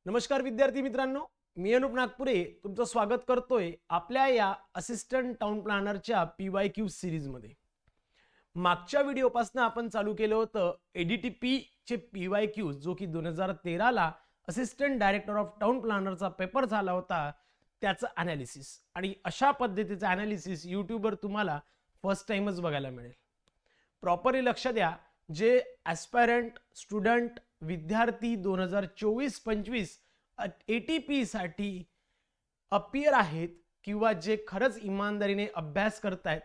नमस्कार विद्यार्थी मित्रांनो, मी अनुप नागपुरे तुमचं स्वागत करतोय आपल्या या असिस्टंट टाउन प्लॅनरच्या PYQ सिरीज मध्ये। मागच्या व्हिडिओपासून आपण चालू केलं होतं ADTP चे PYQ जो की 2013 ला असिस्टंट डायरेक्टर ऑफ टाउन प्लॅनरचा पेपर झाला होता त्याचं एनालिसिस, आणि अशा पद्धतीचं एनालिसिस YouTube वर तुम्हाला फर्स्ट टाइमच बघायला मिळेल। प्रॉपरली लक्ष द्या, जे ॲस्पायरंट स्टुडंट विद्यार्थी 2024-25 ATP साठी अपियर आहेत किंवा जे खरंच इमानदारीने अभ्यास करतायत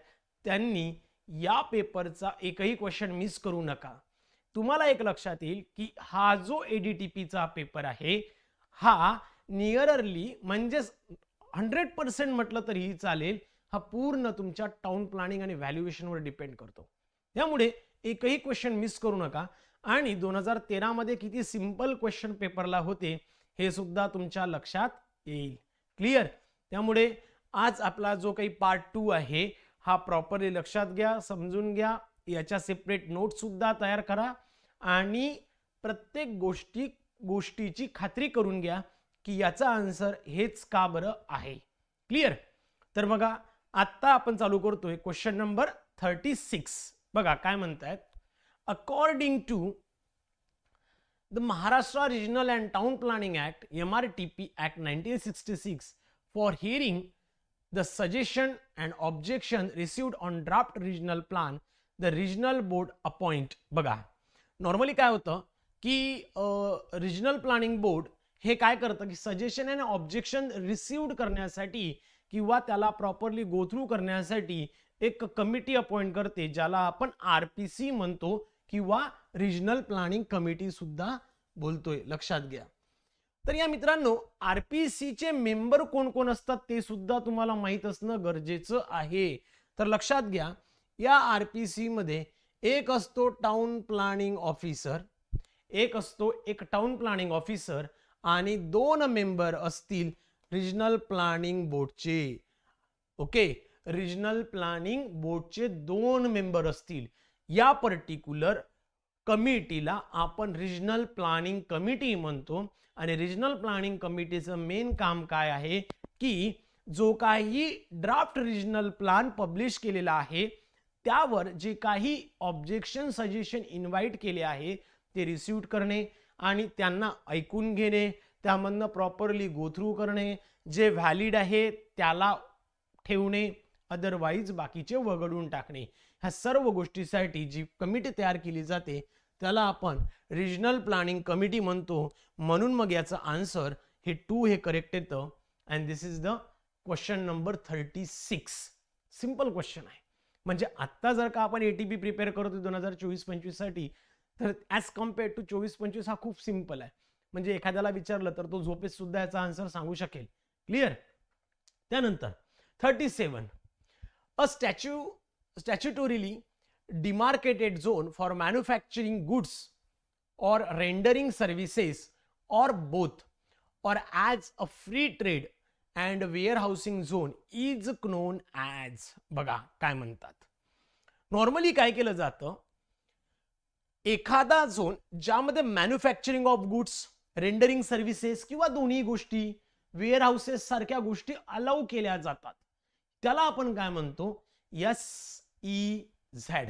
त्यांनी या पेपरचा एकही क्वेश्चन मिस करू नका। तुम्हाला एक लक्षात येईल की हा जो ADTP चा पेपर आहे हा नियरली म्हणजे 100% म्हटलं तरीही चालेल, हा पूर्ण तुमच्या टाउन प्लॅनिंग आणि व्हॅल्युएशन वर डिपेंड करतो। त्यामुळे एकही क्वेश्चन मिस करू नका। आणि 2013 मध्ये किती सिंपल क्वेश्चन पेपरला होते हे सुद्धा तुमच्या लक्षात येईल। क्लियर? त्यामुळे आज आपला जो काही पार्ट 2 आहे हा प्रॉपरली लक्षात घ्या, समजून घ्या, याच्या सेपरेट नोट सुद्धा तयार करा आणि प्रत्येक गोष्टीची खात्री करून घ्या की याचा आन्सर हेच का बरं आहे। क्लियर? तर बघा, आता आपण चालू करतोय क्वेश्चन नंबर 36। बघा काय म्हणतायत, according to the Maharashtra Regional and Town Planning Act MRTP Act 1966, for hearing the suggestion and objection received on draft regional plan, the regional board appoint। बघा नॉर्मली काय होतं की रिजनल प्लॅनिंग बोर्ड हे काय करतं की सजेशन आणि objection received करण्यासाठी किंवा त्याला प्रॉपरली गो थ्रू करण्यासाठी एक कमिटी अपॉइंट करते, ज्याला आपण RPC म्हणतो किंवा रिजनल प्लॅनिंग कमिटी सुद्धा बोलतोय। लक्षात घ्या। तर या मित्रांनो, RPC चे मेंबर कोण कोण असतात ते सुद्धा तुम्हाला माहित असणं गरजेचं आहे। तर लक्षात घ्या, या RPC मध्ये एक असतो टाउन प्लॅनिंग ऑफिसर, एक टाउन प्लॅनिंग ऑफिसर आणि 2 मेंबर असतील रिजनल प्लॅनिंग बोर्डचे। ओके, रिजनल प्लॅनिंग बोर्डचे 2 मेंबर असतील। या पर्टिक्युलर कमिटीला आपण रिजनल प्लॅनिंग कमिटी म्हणतो। आणि रिजनल प्लॅनिंग कमिटीचं मेन काम काय आहे की जो काही ड्राफ्ट रिजनल प्लॅन पब्लिश केलेला आहे त्यावर जे काही ऑब्जेक्शन सजेशन इन्व्हाइट केले आहे ते रिसीव्ह करणे आणि त्यांना ऐकून घेणे, त्यामधनं प्रॉपरली गो थ्रू करणे, जे व्हॅलिड आहे त्याला ठेवणे, अदरवाइज बाकीचे वगळून टाकणे। ह्या सर्व गोष्टीसाठी जी कमिटी तयार केली जाते त्याला आपण रिजनल प्लॅनिंग कमिटी म्हणतो। म्हणून मग याचा आन्सर हे 2 हे करेक्ट येतं। And this is the question number 36। Simple question आहे। म्हणजे आता जर का आपण ATP प्रिपेअर करतो 2024-25 साठी, तर ॲज कम्पेअर टू 24-25 हा खूप सिंपल आहे। म्हणजे एखाद्याला विचारलं तर तो झोपेत सुद्धा याचा आन्सर सांगू शकेल। क्लियर? त्यानंतर 37, a statutorily demarcated zone for manufacturing goods or rendering services or both, or as a free trade and warehousing zone is known as। बघा काय म्हणतात, नॉर्मली काय केलं जातं, एखादा झोन ज्यामध्ये manufacturing of goods, rendering services किंवा दोन्ही गोष्टी, वेअर हाऊसेस सारख्या गोष्टी अलाउ केल्या जातात त्याला आपण काय म्हणतो, SEZ,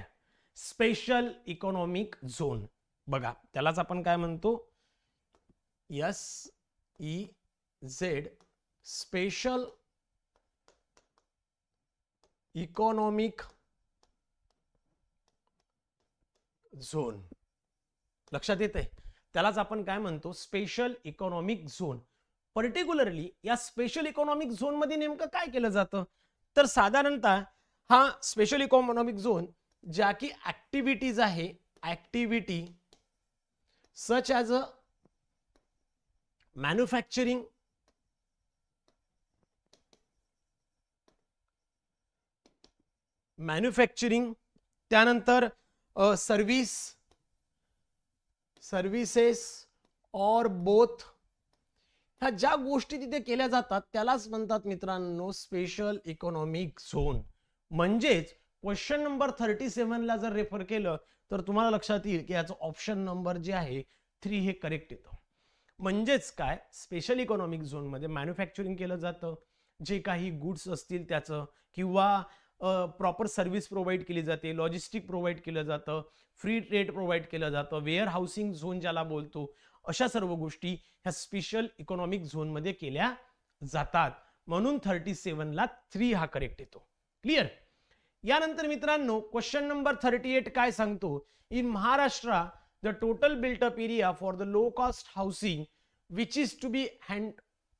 स्पेशल इकॉनॉमिक झोन। बघा त्यालाच आपण काय म्हणतो, SEZ, स्पेशल इकॉनॉमिक झोन। लक्षात येते? त्यालाच आपण काय म्हणतो, स्पेशल इकॉनॉमिक झोन। पर्टिक्युलरली या स्पेशल इकॉनॉमिक झोन मध्ये नेमकं काय केलं जातं, तर साधारणतः हा स्पेशल इकॉनॉमिक झोन ज्या की ऍक्टिव्हिटीज आहे, activity such as a manufacturing, त्यानंतर सर्व्हिसेस और बोथ, ह्या ज्या गोष्टी तिथे केल्या जातात त्यालाच म्हणतात मित्रांनो स्पेशल इकॉनॉमिक झोन। म्हणजेच क्वेश्चन नंबर 37 ला जर रेफर केलं तर तुम्हाला लक्षात येईल की याचं ऑप्शन नंबर जे आहे 3 हे करेक्ट येतं। म्हणजेच काय, स्पेशल इकॉनॉमिक झोनमध्ये मॅन्युफॅक्चरिंग केलं जातं, जे काही गुड्स असतील त्याचं, किंवा प्रॉपर सर्व्हिस प्रोव्हाइड केली जाते, लॉजिस्टिक प्रोव्हाइड केलं जातं, फ्री ट्रेड प्रोव्हाइड केलं जातं, वेअर हाऊसिंग झोन ज्याला बोलतो, अशा सर्व गोष्टी ह्या स्पेशल इकॉनॉमिक झोनमध्ये केल्या जातात. म्हणून 37ला 3 हा करेक्ट येतो. क्लिअर. यानंतर मित्रांनो क्वेश्चन नंबर 38 काय सांगतो, in Maharashtra the total built up area for the low cost housing which is to be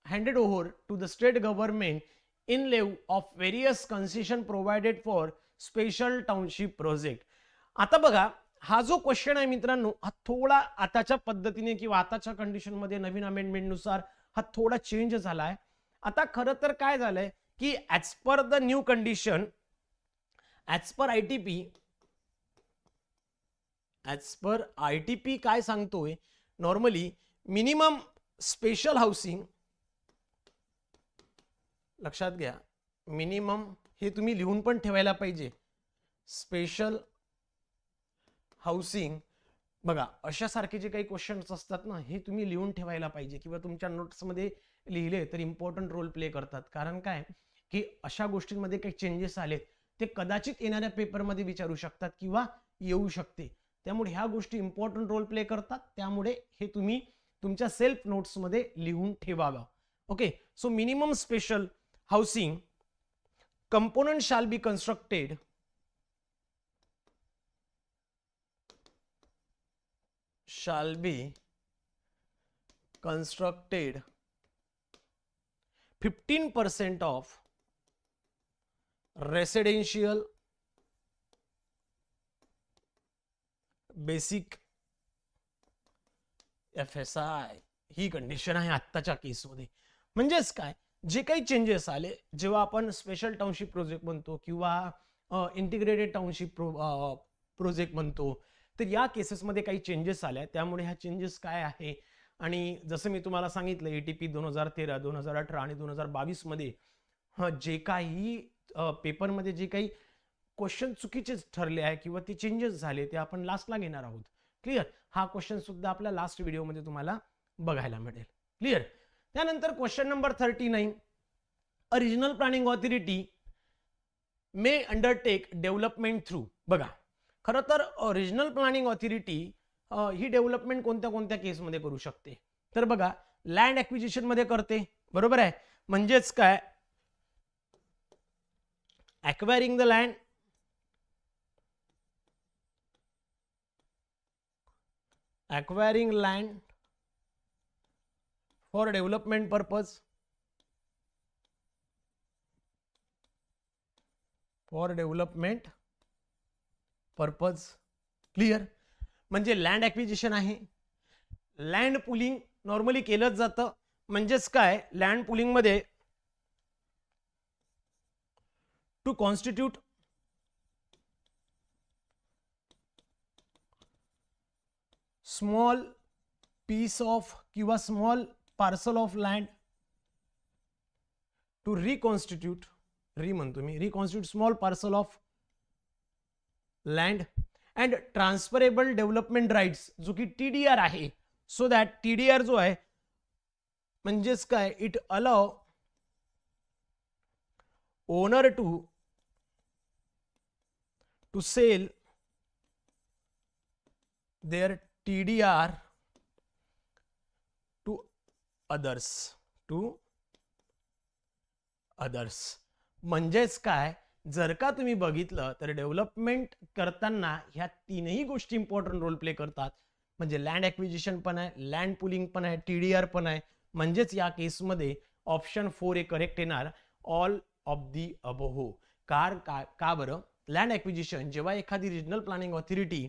handed over to the state government in lieu of various concession provided for special township project. आता बघा, हा जो question आहे मित्रांनो, हा थोडा आताच्या पद्धतीने किंवा आताच्या कंडिशन मध्ये नवीन अमेंडमेंट नुसार हा थोडा चेंज झाला आहे. आता खरं तर काय झालंय की as per the new condition, as per ITP काय सांगतोय, नॉर्मली मिनिमम स्पेशल हाऊसिंग, लक्षात घ्या, मिनिमम हे तुम्ही लिहून पण ठेवायला पाहिजे, स्पेशल हाऊसिंग. बघा, अशा सारखे जे काही क्वेश्चन्स असतात ना, हे तुम्ही लिहून ठेवायला पाहिजे किंवा तुमच्या नोट्समध्ये लिहिले तर इम्पॉर्टंट रोल प्ले करतात. कारण काय की अशा गोष्टींमध्ये काही चेंजेस आले ते कदाचित येणाऱ्या पेपरमध्ये विचारू शकतात किंवा येऊ शकते. त्यामुळे ह्या गोष्टी इम्पॉर्टंट रोल प्ले करतात. त्यामुळे हे तुम्ही तुमच्या सेल्फ नोट्समध्ये लिहून ठेवावा. Okay. So minimum special housing component shall be constructed shall be constructed 15% of residential basic FSI he condition आहे आत्ताच्या केसमध्ये. म्हणजेच काय, जे काही चेंजेस आले जेव्हा आपण स्पेशल टाउनशिप प्रोजेक्ट म्हणतो किंवा इंटिग्रेटेड टाउनशिप प्रोजेक्ट म्हणतो, तर या केसेसमध्ये काही चेंजेस आल्या. त्यामुळे ह्या चेंजेस काय आहे, आणि जसं मी तुम्हाला सांगितलं एटीपी 2013, 2018 आणि 2022 मध्ये जे काही पेपरमध्ये जे काही क्वेश्चन चुकीचे ठरले आहे किंवा ते चेंजेस झाले ते आपण लास्टला घेणार आहोत. क्लिअर. हा क्वेश्चन सुद्धा आपल्या लास्ट व्हिडिओमध्ये तुम्हाला बघायला मिळेल. क्लिअर. त्यानंतर क्वेश्चन नंबर 39, अ रिजनल प्लॅनिंग ऑथॉरिटी मे अंडरटेक डेव्हलपमेंट थ्रू. बघा, खरं तर रिजनल प्लॅनिंग ऑथॉरिटी ही डेव्हलपमेंट कोणत्या कोणत्या केसमध्ये करू शकते, तर बघा, लँड ॲक्विजिशन मध्ये करते, बरोबर आहे. म्हणजेच काय, acquiring the land, acquiring land for development purpose, clear. म्हणजे लँड ॲक्विजिशन आहे. लँड पुलिंग नॉर्मली केलंच जातं. म्हणजेच काय, लँड पुलिंग मध्ये to constitute small piece of किंवा small parcel of land to reconstitute, म्हणतो मी, reconstitute small parcel of land and transferable development rights, जो की TDR आहे. सो दॅट TDR जो आहे म्हणजेच काय, it allow owner to sell their TDR to others. म्हणजेच काय, जर का तुम्ही बघितलं तर डेव्हलपमेंट करताना ह्या तीनही गोष्टी इम्पॉर्टंट रोल प्ले करतात. म्हणजे लँड ॲक्विजिशन पण आहे, लँड पुलिंग पण आहे, TDR पण आहे. म्हणजेच या केसमध्ये ऑप्शन 4 हे करेक्ट येणार, ऑल ऑफ दी अबोव. का बरं, लँड ॲक्विजिशन जेव्हा एखादी रिजनल प्लॅनिंग ऑथॉरिटी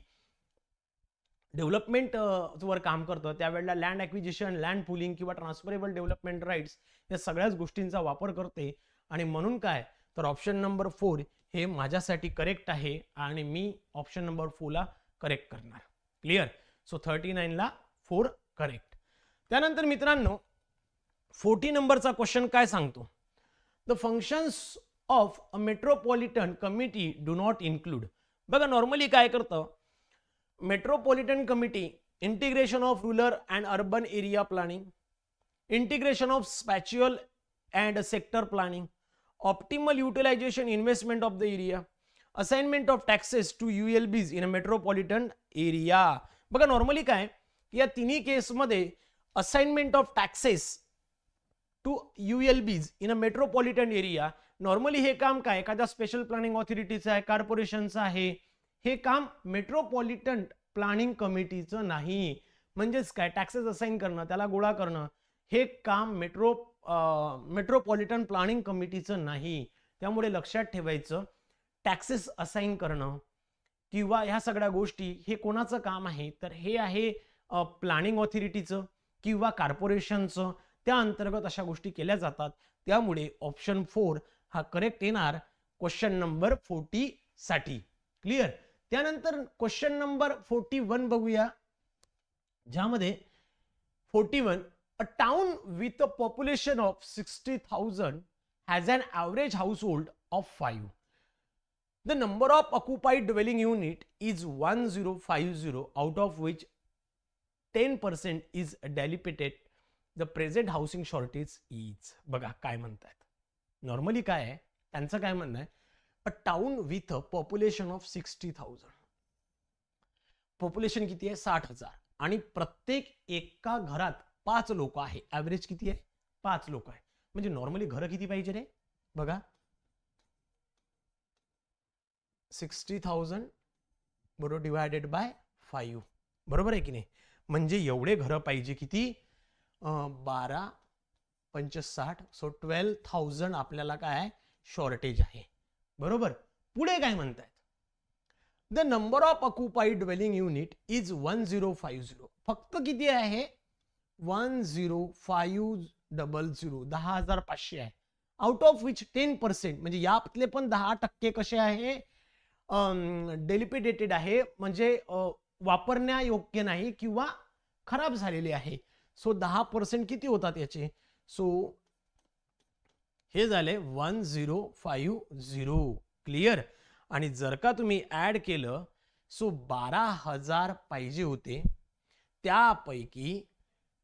डेव्हलपमेंट वर काम करतं त्यावेळेला लँड ॲक्विजिशन, लँड पुलिंग किंवा ट्रान्सफरेबल डेव्हलपमेंट राईट्स या सगळ्याच गोष्टींचा वापर करते. आणि म्हणून काय, तर ऑप्शन नंबर 4 हे माझ्यासाठी करेक्ट आहे आणि मी ऑप्शन नंबर 4 ला करेक्ट करणार. क्लिअर. सो 39 ला 4 करेक्ट. त्यानंतर मित्रांनो 40 नंबरचा क्वेश्चन काय सांगतो, the functions of a metropolitan committee do not include. बघा, नॉर्मली काय करतं, metropolitan committee integration of rural and urban area planning, integration of spatial and sector planning, optimal utilization investment of the area, assignment of taxes to ULBs in a metropolitan area. बघा normally काय की या तिन्ही केसमध्ये assignment of taxes to ULBs in a metropolitan area, normally हे काम काय एखाद्या स्पेशल प्लॅनिंग ऑथॉरिटीचं आहे, कॉर्पोरेशनचं आहे. हे काम मेट्रोपॉलिटन प्लॅनिंग कमिटीचं नाही. म्हणजेच काय टॅक्सेस असाइन करणं, त्याला गोळा करणं, हे काम मेट्रोपॉलिटन प्लॅनिंग कमिटीचं नाही. त्यामुळे लक्षात ठेवायचं टॅक्सेस असाइन करणं किंवा ह्या सगळ्या गोष्टी हे कोणाचं काम आहे, तर हे आहे प्लॅनिंग ऑथॉरिटीचं किंवा कॉर्पोरेशनचं. त्या अंतर्गत अशा गोष्टी केल्या जातात. त्यामुळे ऑप्शन 4 हा करेक्ट येणार क्वेश्चन नंबर 40 साठी. क्लिअर. त्यानंतर क्वेश्चन नंबर 41 बघूया, ज्यामध्ये 41 a town with a population of 60,000 has an average household of 5. The number of occupied dwelling unit is 1050, out of which 10% is dilapidated. The present housing shortage is. बघा काय म्हणतात. Normally काय आहे त्यांचं काय म्हणणं आहे, अ town with a population of 60,000. Population किती आहे 60,000 आणि प्रत्येक एका घरात 5 लोक आहे. ॲव्हरेज किती आहे 5 लोक आहे. म्हणजे नॉर्मली घरं किती पाहिजे रे, बघा 60,000 बरोबर डिवायडेड बाय 5, बरोबर आहे की नाही. म्हणजे एवढे घरं पाहिजे किती 12 65, सो 12,000 आपल्याला काय शॉर्टेज आहे. बरोबर. पुढे काय म्हणतात, the number of occupied dwelling unit is 1050. फक्त किती आहे 10,500, 10,500 आहे. आउट ऑफ विच 10% म्हणजे यातले पण 10% कसे आहे डेलिपिडेटेड आहे, म्हणजे वापरण्यायोग्य नाही किंवा खराब झालेले आहे. सो 10% किती होतात याचे, सो हे झाले 1050. क्लिअर. आणि जर का तुम्ही ऍड केलं सो 12,000 पाहिजे होते, त्यापैकी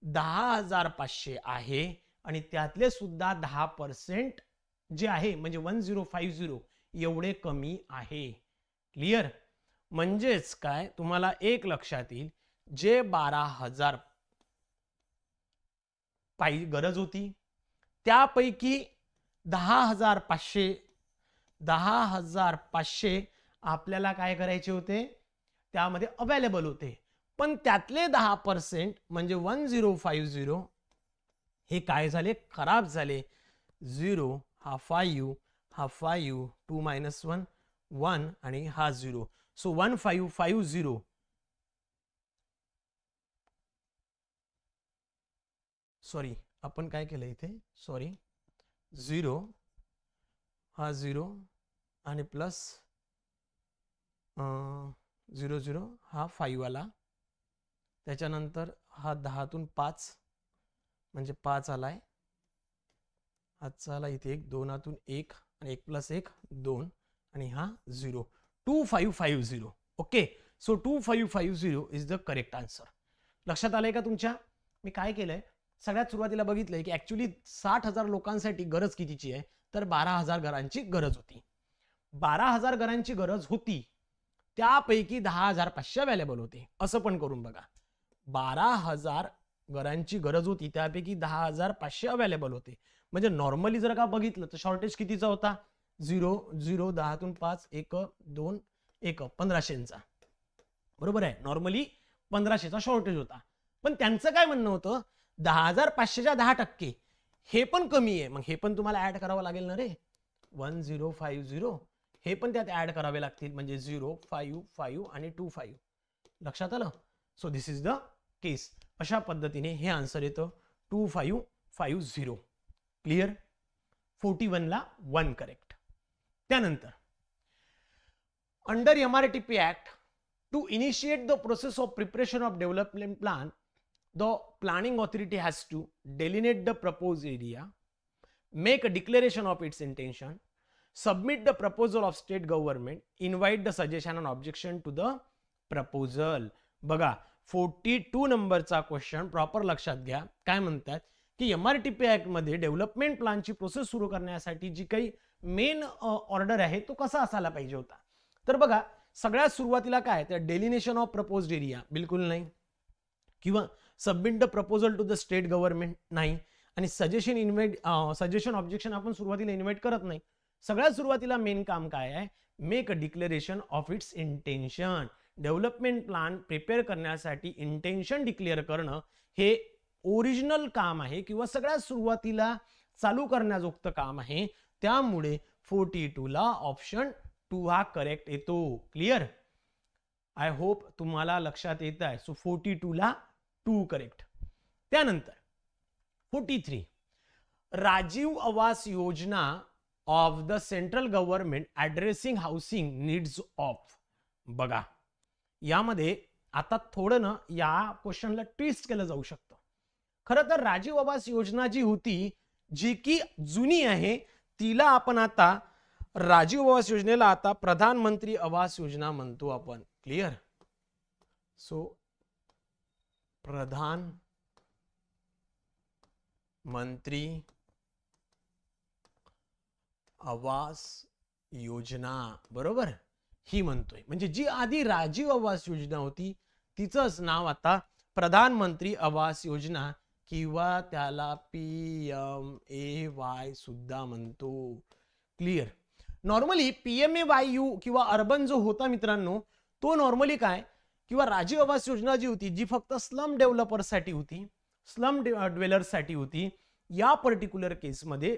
10,500 आहे आणि त्यातले सुद्धा 10% जे आहे म्हणजे 1050 एवढे कमी आहे. क्लिअर. म्हणजेच काय तुम्हाला एक लक्षात येईल, जे 12,000 पाहिजे गरज होती त्यापैकी 10,500 आपल्याला काय करायचे होते त्यामध्ये अवेलेबल होते. पण त्यातले 10% म्हणजे 1050 हे काय झाले खराब झाले. 0 हा 5 हा 5 2 - 1 1 आणि हा 0. सो 1550. सॉरी आपण काय केलं इथे, सॉरी 0 हा 0 आणि प्लस 00 हा 5 आला. त्याच्यानंतर हा 10तून 5 म्हणजे 5 आलाय. हातचा आला इथे 1, 2तून 1 आणि 1 + 1 2 आणि हा 0. 2550. Okay. So 2550 is the correct answer. लक्षात आलंय का तुमच्या. मी काय केलंय सगळ्यात सुरुवातीला बघितलंय की ऍक्च्युली 60,000 लोकांसाठी गरज कितीची आहे, तर 12,000 घरांची गरज होती. 12,000 घरांची गरज होती, त्यापैकी 10,500 अवेलेबल होते. असं पण करून बघा. 12,000 घरांची गरज होती, त्यापैकी 10,500 अवेलेबल होते. म्हणजे नॉर्मली जर का बघितलं तर शॉर्टेज कितीचा होता 0 0 10तून 5 1 2 1 1500चा. बरोबर आहे. नॉर्मली 1500चा शॉर्टेज होता. पण त्यांचं काय म्हणणं होतं 10,500च्या 10% हे पण कमी आहे. मग हे पण तुम्हाला ऍड करावं लागेल ना रे. 1050 हे पण त्यात ऍड करावे लागतील. म्हणजे 0 5 5 आणि 2 5. लक्षात आलं. सो दिस इज द केस. अशा पद्धतीने हे आन्सर येतं 2550. क्लिअर. 41 ला 1 करेक्ट. त्यानंतर under MRTP act to initiate the process of preparation of development plan, the planning authority has to delineate the proposed area, make a declaration of its intention, submit the proposal of state government, invite the suggestion and objection to the proposal. बघा 42 नंबरचा question proper लक्षात घ्या. काय म्हणतात की MRTP act मध्ये development प्लॅनची process सुरू करण्यासाठी जी काही मेन ऑर्डर आहे तो कसा असायला पाहिजे होता. तर बघा, सगळ्यात सुरुवातीला काय, तर डेलिनेशन ऑफ प्रपोज्ड एरिया बिलकुल नाही, किंवा submit the proposal to the state government नाही, आणि सजेशन ऑब्जेक्शन आपण सुरुवातीला इन्व्हाइट करत नाही. सगळ्यात सुरुवातीला मेन काम काय आहे, make a declaration of its intention. Development plan prepare करण्यासाठी इंटेन्शन डिक्लेअर करणं हे ओरिजिनल काम आहे, किंवा सगळ्यात सुरुवातीला चालू करण्याजोगतं काम आहे. त्यामुळे 42 ला ऑप्शन 2 हा करेक्ट येतो. क्लिअर? आय होप तुम्हाला लक्षात येत आहे. सो 42 ला 2 करेक्ट. त्यानंतर 43, Rajiv Awas Yojana of the central government addressing housing needs of. बघा, यामध्ये आता थोडं ना या क्वेश्चनला ट्विस्ट केलं जाऊ शकतं. खरं तर राजीव आवास योजना जी होती, जी की जुनी आहे, तिला आपण आता राजीव आवास योजनेला आता प्रधानमंत्री आवास योजना म्हणतो आपण. क्लिअर? सो प्रधान मंत्री आवास योजना, बरोबर, ही म्हणतोय. म्हणजे जी आधी राजीव आवास योजना होती तिचंच नाव आता प्रधानमंत्री आवास योजना, किंवा त्याला PMAY सुद्धा म्हणतो. क्लिअर? नॉर्मली PMAYU किंवा अर्बन जो होता मित्रांनो, तो नॉर्मली काय, किंवा राजीव आवास योजना जी होती, जी फक्त स्लम डेव्हलपर्ससाठी होती, स्लम ड्वेलर्ससाठी होती. या पर्टिक्युलर केसमध्ये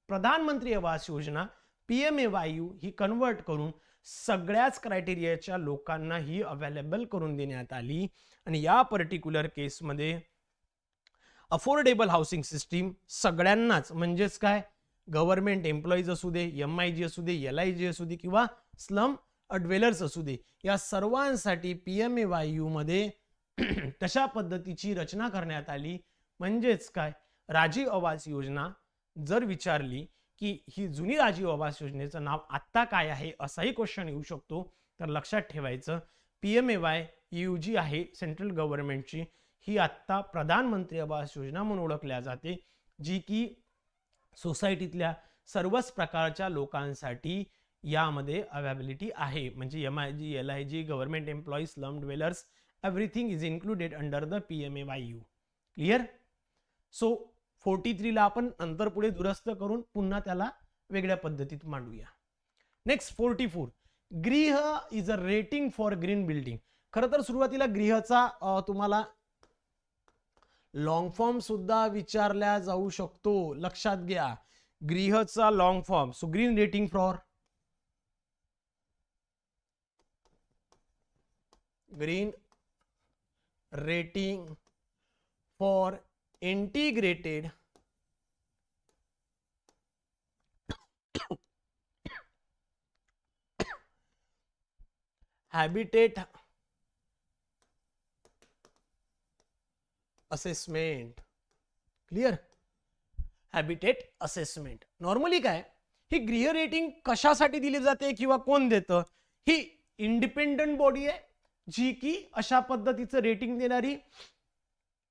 प्रधानमंत्री आवास योजना PMAYU ही कन्वर्ट करून सगळ्याच क्रायटेरियाच्या लोकांना ही अवेलेबल करून देण्यात आली. आणि या पर्टिक्युलर केसमध्ये अफोर्डेबल हाऊसिंग सिस्टीम सगळ्यांनाच, म्हणजेच काय, गव्हर्नमेंट एम्प्लॉईज असू दे, MIG असू दे, LIG असू दे, किंवा स्लम ड्वेलर्स असू दे, या सर्वांसाठी PMAYU मध्ये तशा पद्धतीची रचना करण्यात आली. म्हणजेच काय, राजीव आवास योजना जर विचारली की ही जुनी राजीव आवास योजनेचं नाव आत्ता काय आहे, असाही क्वेश्चन येऊ शकतो. तर लक्षात ठेवायचं, PMAYU जी आहे सेंट्रल गव्हर्नमेंटची, ही आत्ता प्रधानमंत्री आवास योजना म्हणून ओळखल्या जाते, जी की सोसायटीतल्या सर्वच प्रकारच्या लोकांसाठी यामध्ये अवेलेबिलिटी आहे. म्हणजे MIG, LIG, government employees, slum dwellers, everything is included under the PMAYU. Clear? So 43 ला आपण नंतर पुढे दुरुस्त करून पुन्हा त्याला वेगळ्या पद्धतीत मांडूया. नेक्स्ट 44, गृह is a rating for green building. खरं तर सुरुवातीला गृहचा तुम्हाला लॉंग फॉर्म सुद्धा विचारला जाऊ शकतो. लक्षात घ्या, गृहचा long form. So green rating for, green rating for integrated habitat assessment. Clear? Habitat assessment. Normally काय, ही गृह रेटिंग कशासाठी दिली जाते किंवा कोण देतं? ही इंडिपेंडंट बॉडी आहे, जी की अशा पद्धतीचं रेटिंग देणारी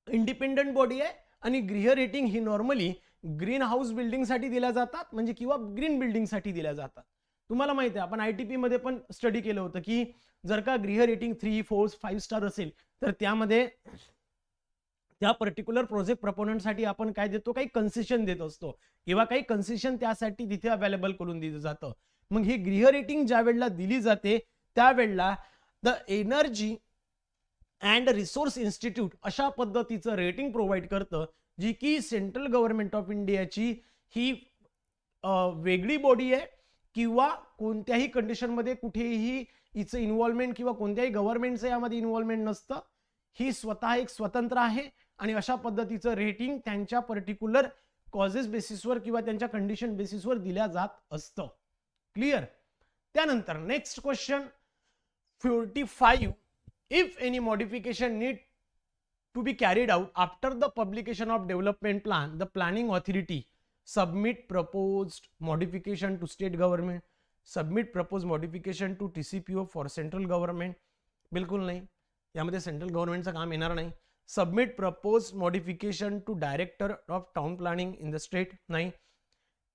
इंडिपेंडंट बॉडी आहे. आणि गृह रेटिंग ही नॉर्मली ग्रीन हाऊस बिल्डिंग साठी दिल्या जातात, म्हणजे किंवा ग्रीन बिल्डिंग साठी दिल्या जातात. तुम्हाला माहिती आहे, आपण ITP मध्ये पण स्टडी केलं होतं की जर का गृह रेटिंग 3, 4, 5 स्टार असेल तर त्यामध्ये त्या पर्टिक्युलर प्रोजेक्ट प्रपोनंटसाठी आपण काय देतो, काही कन्सेशन देत असतो, किंवा काही कन्सेशन त्यासाठी तिथे अवेलेबल करून दिलं जातं. मग ही गृह रेटिंग ज्या वेळेला दिली जाते त्यावेळेला the energy and resource institute अशा पद्धतीचं रेटिंग प्रोव्हाइड करतं, जी की सेंट्रल गव्हर्नमेंट ऑफ इंडियाची ही वेगळी बॉडी आहे, किंवा कोणत्याही कंडिशनमध्ये कुठेही हिचं इन्व्हॉल्वमेंट किंवा कोणत्याही गव्हर्नमेंटचं यामध्ये इन्व्हॉल्वमेंट नसतं. ही स्वतः एक स्वतंत्र आहे आणि अशा पद्धतीचं रेटिंग त्यांच्या पर्टिक्युलर कॉजेस बेसिसवर किंवा त्यांच्या कंडिशन बेसिसवर दिल्या जात असतं. क्लिअर? त्यानंतर next question 45, if any modification need to be carried out after the publication of development plan, the planning authority submit proposed modification to state government, submit proposed modification to TCPO for central government. बिलकुल नाही. यामध्ये central गव्हर्नमेंटचं काम येणार नाही. Submit propose modification to director of town planning in the state, नाही.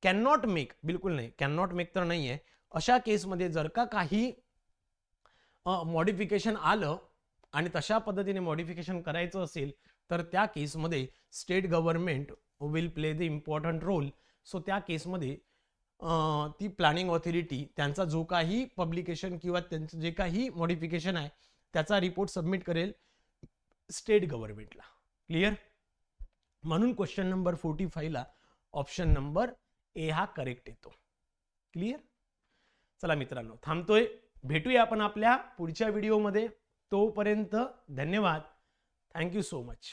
Can not make, बिलकुल नाही, can not make तर नाही आहे. अशा केसमध्ये जर का काही मॉडिफिकेशन आलं आणि तशा पद्धतीने मॉडिफिकेशन करायचं असेल तर त्या केसमध्ये state government will play the important role. So त्या केसमध्ये ती प्लॅनिंग ऑथॉरिटी त्यांचा जो काही पब्लिकेशन किंवा त्यांचं जे काही मॉडिफिकेशन आहे त्याचा रिपोर्ट सबमिट करेल स्टेट गव्हर्नमेंटला. क्लिअर? म्हणून क्वेश्चन नंबर 45 ला ऑप्शन नंबर ए हा करेक्ट येतो. क्लिअर? चला मित्रांनो, थांबतोय. भेटूया आपण आपल्या पुढच्या व्हिडिओमध्ये. तोपर्यंत धन्यवाद. Thank you so much.